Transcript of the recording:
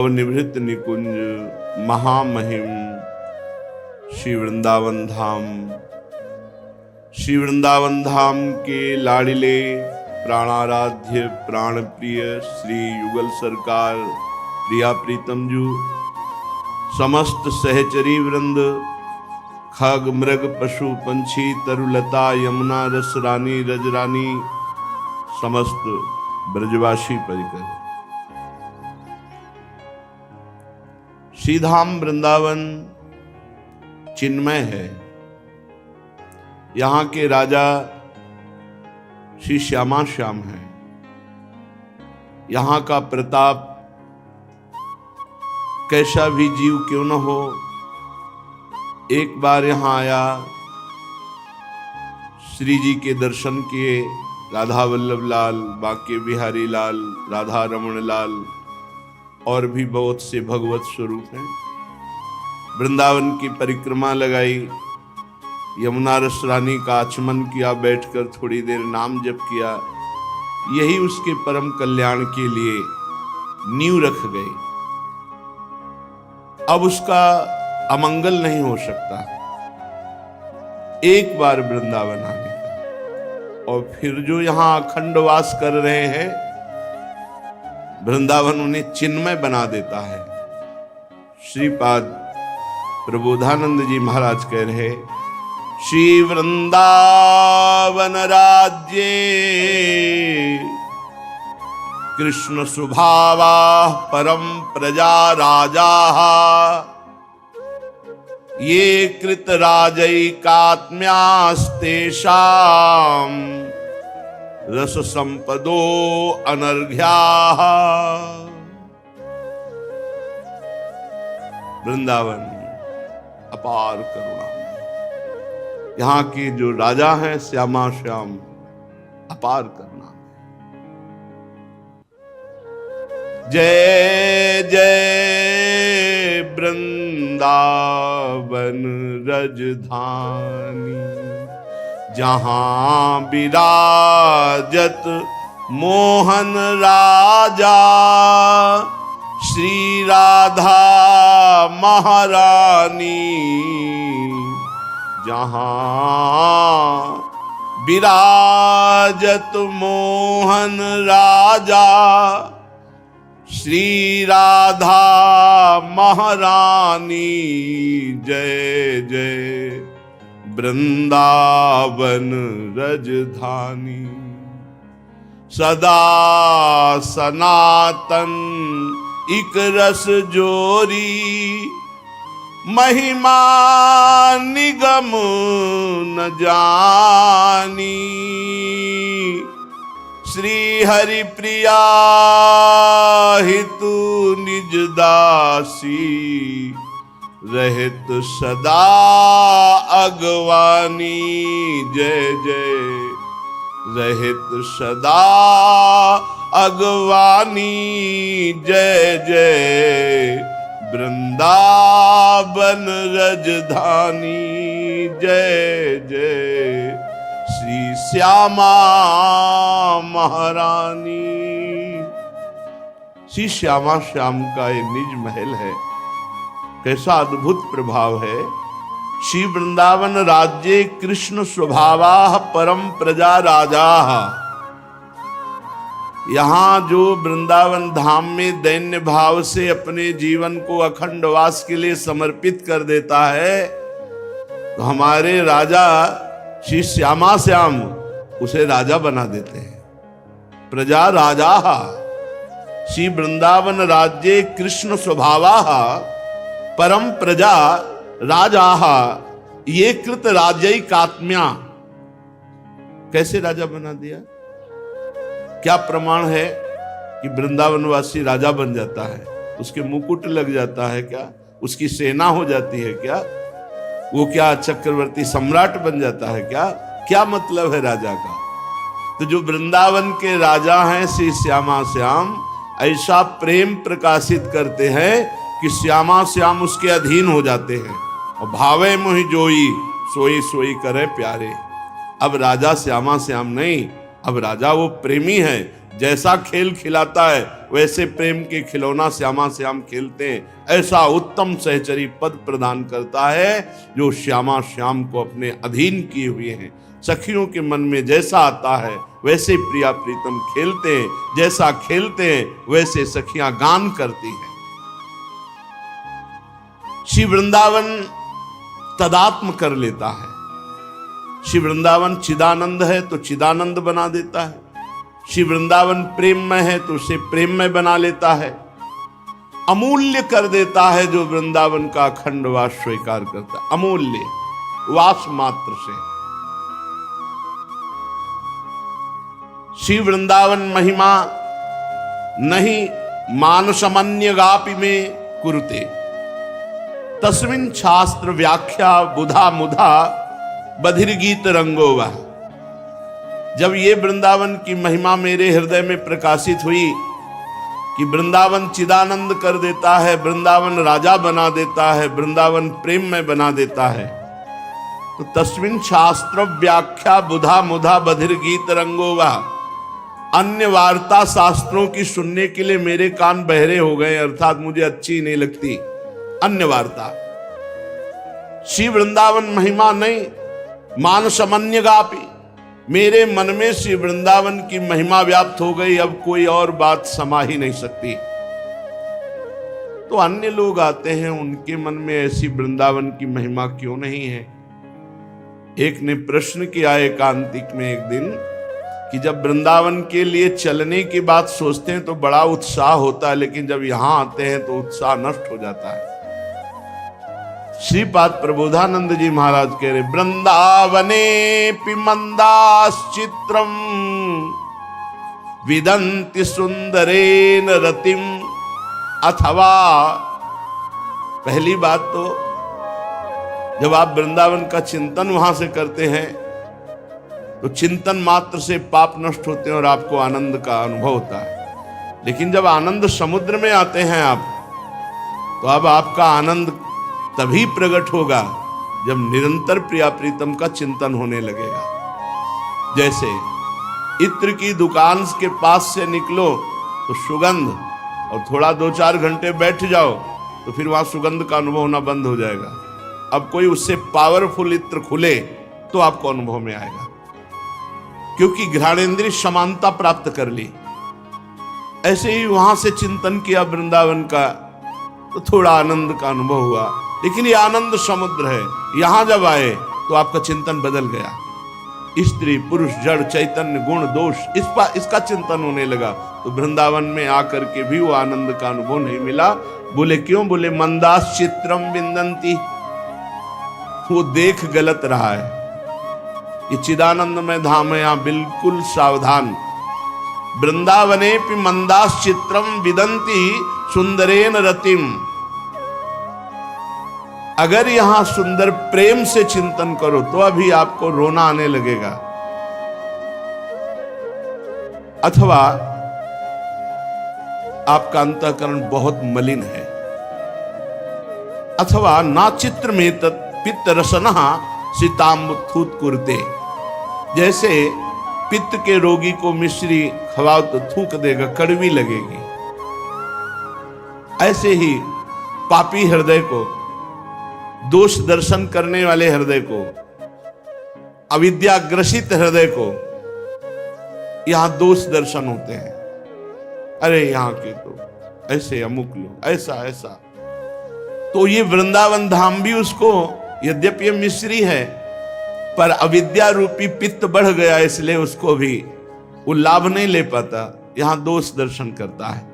निवृत्त निकुंज महामहिम श्री वृंदावन धाम। श्री वृंदावन धाम के लाडिले प्राणाराध्य प्राण प्रिय श्री युगल सरकार प्रिया प्रीतम जू, समस्त सहचरी वृंद, खग मृग पशु पंछी तरुलता यमुना रस रानी रजरानी, समस्त ब्रजवासी परिकर। श्रीधाम वृंदावन चिन्मय है। यहाँ के राजा श्री श्यामा श्याम हैं। यहाँ का प्रताप कैसा भी जीव क्यों न हो, एक बार यहाँ आया, श्री जी के दर्शन किए, राधा वल्लभ लाल, बांके बिहारी लाल, राधा रमण लाल और भी बहुत से भगवत स्वरूप हैं। वृंदावन की परिक्रमा लगाई, यमुना रस रानी का आचमन किया, बैठकर थोड़ी देर नाम जप किया। यही उसके परम कल्याण के लिए नींव रख गई। अब उसका अमंगल नहीं हो सकता। एक बार वृंदावन आने का, और फिर जो यहां अखंड वास कर रहे हैं, वृंदावन उन्हें चिन्मय बना देता है। श्रीपाद प्रबोधानंद जी महाराज कह रहे, श्री वृंदावन राज्ये कृष्ण स्वभावा परम प्रजा राजा, ये कृत राजैकात्म्यास्तेषाम् रस संपदो अनर्घ्या। वृंदावन अपार करुणा। यहाँ के जो राजा हैं श्यामा श्याम, अपार करुणा। जय जय वृंदावन रजधानी, जहां विराजत मोहन राजा, श्री राधा महारानी, जहां विराजत मोहन राजा, श्री राधा महारानी। जय जय वृंदावन रजधानी, सदा सनातन इक रस जोरी, महिमा निगम न जानी, श्री हरि प्रिया हितु निज दासी, रहत सदा अगवानी। जय जय रहत सदा अगवानी। जय जय वृंदावन रजधानी। जय जय श्री श्यामा महारानी। श्री श्यामा श्याम का ये निज महल है। कैसा अद्भुत प्रभाव है। श्री वृंदावन राज्ये कृष्ण स्वभावा परम प्रजा राजा। यहाँ जो वृंदावन धाम में दैन्य भाव से अपने जीवन को अखंड वास के लिए समर्पित कर देता है, तो हमारे राजा श्री श्यामा श्याम उसे राजा बना देते हैं। प्रजा राजा। श्री वृंदावन राज्ये कृष्ण स्वभावा परम प्रजा राजा, ये कृत राजैकात्म्या। कैसे राजा बना दिया? क्या प्रमाण है कि वृंदावनवासी राजा बन जाता है? उसके मुकुट लग जाता है क्या? उसकी सेना हो जाती है क्या? वो क्या चक्रवर्ती सम्राट बन जाता है क्या? क्या मतलब है राजा का? तो जो वृंदावन के राजा हैं श्री श्यामा श्याम, ऐसा प्रेम प्रकाशित करते हैं कि श्यामा श्याम उसके अधीन हो जाते हैं। और भावे मोहि जोई, सोई सोई करे प्यारे। अब राजा श्यामा श्याम नहीं, अब राजा वो प्रेमी है, जैसा खेल खिलाता है वैसे प्रेम के खिलौना श्यामा श्याम खेलते हैं। ऐसा उत्तम सहचरी पद प्रदान करता है जो श्यामा श्याम को अपने अधीन किए हुए हैं। सखियों के मन में जैसा आता है वैसे प्रिया प्रीतम खेलते हैं, जैसा खेलते हैं वैसे सखियां गान करती हैं। श्री वृंदावन तदात्म कर लेता है। श्री वृंदावन चिदानंद है तो चिदानंद बना देता है। श्री वृंदावन प्रेममय है तो उसे प्रेममय बना लेता है। अमूल्य कर देता है जो वृंदावन का अखंड वास स्वीकार करता है, अमूल्य वास मात्र से। श्री वृंदावन महिमा नहीं मानसमन्य गापि में कुरुते, तस्मिन् शास्त्र व्याख्या बुधा मुधा बधिर गीत रंगोवा। जब ये वृंदावन की महिमा मेरे हृदय में प्रकाशित हुई कि वृंदावन चिदानंद कर देता है, वृंदावन राजा बना देता है, वृंदावन प्रेम में बना देता है, तो तस्मिन् शास्त्र व्याख्या बुधा मुधा बधिर गीत रंगोवा। अन्य वार्ता शास्त्रों की सुनने के लिए मेरे कान बहरे हो गए, अर्थात मुझे अच्छी नहीं लगती अन्य वार्ता। श्री वृंदावन महिमा नहीं मानसमन्य गापी, मेरे मन में श्री वृंदावन की महिमा व्याप्त हो गई, अब कोई और बात समा ही नहीं सकती। तो अन्य लोग आते हैं, उनके मन में ऐसी वृंदावन की महिमा क्यों नहीं है? एक ने प्रश्न किया एकांतिक में एक दिन कि जब वृंदावन के लिए चलने की बात सोचते हैं तो बड़ा उत्साह होता है, लेकिन जब यहां आते हैं तो उत्साह नष्ट हो जाता है। श्रीपाद प्रबोधानंद जी महाराज कह रहे, वृंदावने पिमंदाश्चित्रम विदन्ति सुंदरेन रतिम। अथवा पहली बात तो जब आप वृंदावन का चिंतन वहां से करते हैं तो चिंतन मात्र से पाप नष्ट होते हैं और आपको आनंद का अनुभव होता है। लेकिन जब आनंद समुद्र में आते हैं आप, तो अब आपका आनंद तभी प्रकट होगा जब निरंतर प्रिया प्रीतम का चिंतन होने लगेगा। जैसे इत्र की दुकान के पास से निकलो तो सुगंध, और थोड़ा 2-4 घंटे बैठ जाओ तो फिर वहां सुगंध का अनुभव होना बंद हो जाएगा। अब कोई उससे पावरफुल इत्र खुले तो आपको अनुभव में आएगा, क्योंकि घ्राणेन्द्रिय समानता प्राप्त कर ली। ऐसे ही वहां से चिंतन किया वृंदावन का तो थोड़ा आनंद का अनुभव हुआ, लेकिन ये आनंद समुद्र है। यहां जब आए तो आपका चिंतन बदल गया। स्त्री पुरुष जड़ चैतन्य गुण दोष इसका चिंतन होने लगा। तो वृंदावन में आकर के भी वो आनंद का अनुभव नहीं मिला। बोले क्यों? बोले मंदास चित्रम विंदंती, वो देख गलत रहा है। ये चिदानंद में धाम है, यहां बिल्कुल सावधान। वृंदावने पि मंदास चित्रम विदंती सुंदरेन रतिम। अगर यहां सुंदर प्रेम से चिंतन करो तो अभी आपको रोना आने लगेगा। अथवा आपका अंतःकरण बहुत मलिन है। अथवा ना चित्र में पित्त रसना सीताम्बुथूत कुरते, जैसे पित्त के रोगी को मिश्री खवाओ तो थूक देगा, कड़वी लगेगी। ऐसे ही पापी हृदय को, दोष दर्शन करने वाले हृदय को, अविद्याग्रसित हृदय को यहां दोष दर्शन होते हैं। अरे यहां के तो ऐसे अमुक लोग, ऐसा ऐसा। तो ये वृंदावन धाम भी उसको, यद्यपि ये मिश्री है पर अविद्या रूपी पित्त बढ़ गया, इसलिए उसको भी वो लाभ नहीं ले पाता, यहां दोष दर्शन करता है।